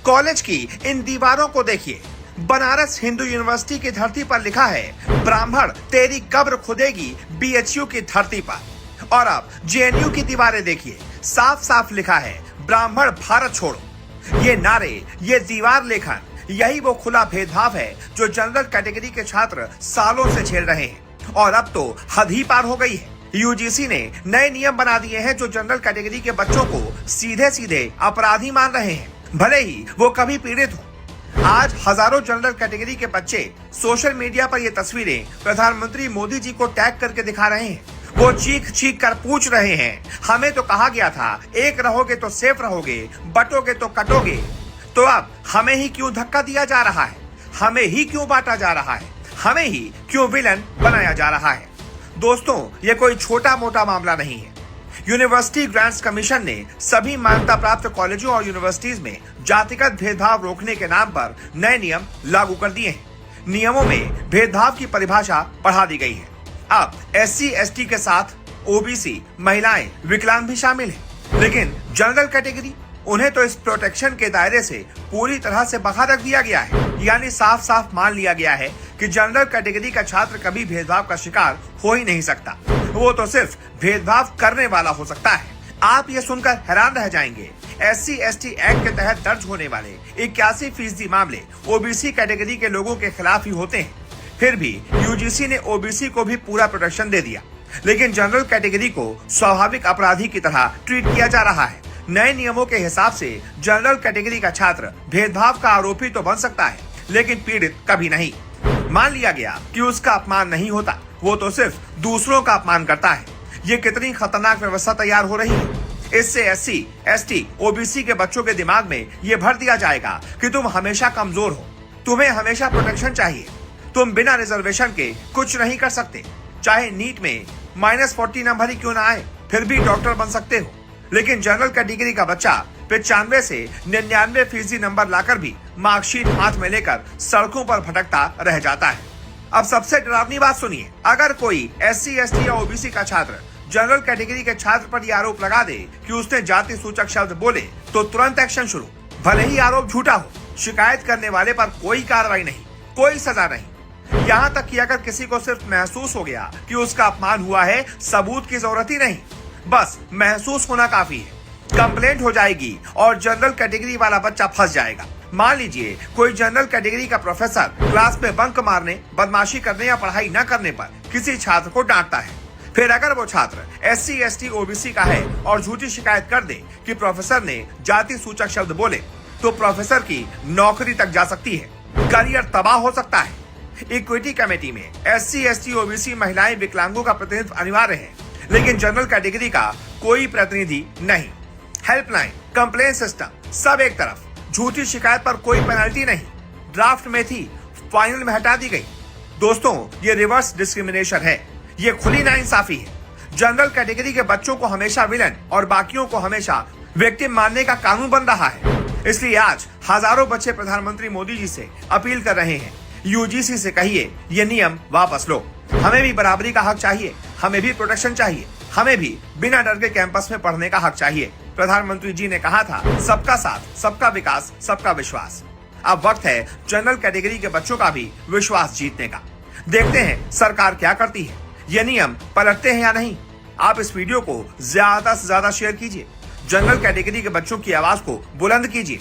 College की इन दीवारों को देखिए। बनारस हिंदू यूनिवर्सिटी की धरती पर लिखा है ब्राह्मण तेरी कब्र खुदेगी बीएचयू की धरती पर। और अब जेएनयू की दीवारें देखिए, साफ साफ लिखा है ब्राह्मण भारत छोड़ो। ये नारे, ये दीवार लेखन, यही वो खुला भेदभाव है जो जनरल कैटेगरी के छात्र सालों से झेल रहे हैं। और अब तो हद ही पार हो गई है। यूजीसी ने नए नियम बना दिए हैं जो जनरल कैटेगरी के बच्चों को सीधे सीधे अपराधी मान रहे हैं, भले ही वो कभी पीड़ित हो। आज हजारों जनरल कैटेगरी के बच्चे सोशल मीडिया पर ये तस्वीरें प्रधानमंत्री मोदी जी को टैग करके दिखा रहे हैं। वो चीख चीख कर पूछ रहे हैं, हमें तो कहा गया था एक रहोगे तो सेफ रहोगे, बटोगे तो कटोगे, तो अब हमें ही क्यों धक्का दिया जा रहा है, हमें ही क्यों बांटा जा रहा है, हमें ही क्यों विलन बनाया जा रहा है। दोस्तों, ये कोई छोटा मोटा मामला नहीं है। यूनिवर्सिटी ग्रांट्स कमीशन ने सभी मान्यता प्राप्त कॉलेजों और यूनिवर्सिटीज में जातिगत भेदभाव रोकने के नाम पर नए नियम लागू कर दिए हैं। नियमों में भेदभाव की परिभाषा बढ़ा दी गई है। अब SC ST के साथ OBC, महिलाएं, विकलांग भी शामिल हैं। लेकिन जनरल कैटेगरी, उन्हें तो इस प्रोटेक्शन के दायरे से पूरी तरह से बाहर रख दिया गया है। यानी साफ साफ मान लिया गया है कि जनरल कैटेगरी का छात्र कभी भेदभाव का शिकार हो ही नहीं सकता। वो तो सिर्फ भेदभाव करने वाला हो सकता है। आप ये सुनकर हैरान रह जाएंगे, SC ST एक्ट के तहत दर्ज होने वाले 81% मामले OBC कैटेगरी के लोगों के खिलाफ ही होते हैं। फिर भी यूजीसी ने OBC को भी पूरा प्रोटेक्शन दे दिया, लेकिन जनरल कैटेगरी को स्वाभाविक अपराधी की तरह ट्रीट किया जा रहा है। नए नियमों के हिसाब से जनरल कैटेगरी का छात्र भेदभाव का आरोपी तो बन सकता है, लेकिन पीड़ित कभी नहीं। मान लिया गया कि उसका अपमान नहीं होता, वो तो सिर्फ दूसरों का अपमान करता है। ये कितनी खतरनाक व्यवस्था तैयार हो रही है। इससे SC ST OBC के बच्चों के दिमाग में ये भर दिया जाएगा कि तुम हमेशा कमजोर हो, तुम्हें हमेशा प्रोटेक्शन चाहिए, तुम बिना रिजर्वेशन के कुछ नहीं कर सकते। चाहे नीट में -40 नंबर ही क्यों ना आए, फिर भी डॉक्टर बन सकते हो। लेकिन जनरल कैटेगरी का बच्चा 95 से 99% नंबर लाकर भी मार्कशीट हाथ में लेकर सड़कों पर भटकता रह जाता है। अब सबसे डरावनी बात सुनिए, अगर कोई SC ST या OBC का छात्र जनरल कैटेगरी के छात्र पर यह आरोप लगा दे कि उसने जाति सूचक शब्द बोले, तो तुरंत एक्शन शुरू। भले ही आरोप झूठा हो, शिकायत करने वाले पर कोई कार्रवाई नहीं, कोई सजा नहीं। यहाँ तक कि अगर किसी को सिर्फ महसूस हो गया कि उसका अपमान हुआ है, सबूत की जरूरत ही नहीं, बस महसूस होना काफी है। कंप्लेंट हो जाएगी और जनरल कैटेगरी वाला बच्चा फंस जाएगा। मान लीजिए कोई जनरल कैटेगरी का प्रोफेसर क्लास में बंक मारने, बदमाशी करने या पढ़ाई न करने पर किसी छात्र को डांटता है। फिर अगर वो छात्र SC ST OBC का है और झूठी शिकायत कर दे कि प्रोफेसर ने जाति सूचक शब्द बोले, तो प्रोफेसर की नौकरी तक जा सकती है, करियर तबाह हो सकता है। इक्विटी कमेटी में SC ST OBC महिलाएं, विकलांगों का प्रतिनिधित्व अनिवार्य है, लेकिन जनरल कैटेगरी का कोई प्रतिनिधि नहीं। हेल्पलाइन, कंप्लेंट सिस्टम सब एक तरफ, झूठी शिकायत पर कोई पेनल्टी नहीं। ड्राफ्ट में थी, फाइनल में हटा दी गई। दोस्तों, ये रिवर्स डिस्क्रिमिनेशन है, ये खुली नाइंसाफी है। जनरल कैटेगरी के बच्चों को हमेशा विलन और बाकियों को हमेशा विक्टिम मानने का कानून बन रहा है। इसलिए आज हजारों बच्चे प्रधानमंत्री मोदी जी से अपील कर रहे हैं, यूजीसी से कहिए ये नियम वापस लो। हमें भी बराबरी का हक चाहिए, हमें भी प्रोटेक्शन चाहिए, हमें भी बिना डर के कैंपस में पढ़ने का हक चाहिए। प्रधानमंत्री जी ने कहा था, सबका साथ, सबका विकास, सबका विश्वास। अब वक्त है जनरल कैटेगरी के बच्चों का भी विश्वास जीतने का। देखते हैं सरकार क्या करती है, ये नियम पलटते हैं या नहीं। आप इस वीडियो को ज्यादा से ज्यादा शेयर कीजिए, जनरल कैटेगरी के बच्चों की आवाज को बुलंद कीजिए।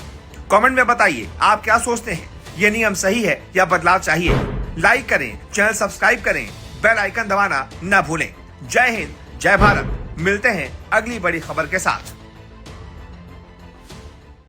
कमेंट में बताइए आप क्या सोचते हैं, ये नियम सही है या बदलाव चाहिए। लाइक करें, चैनल सब्सक्राइब करें, बेल आइकन दबाना न भूलें। जय हिंद, जय भारत। मिलते हैं अगली बड़ी खबर के साथ।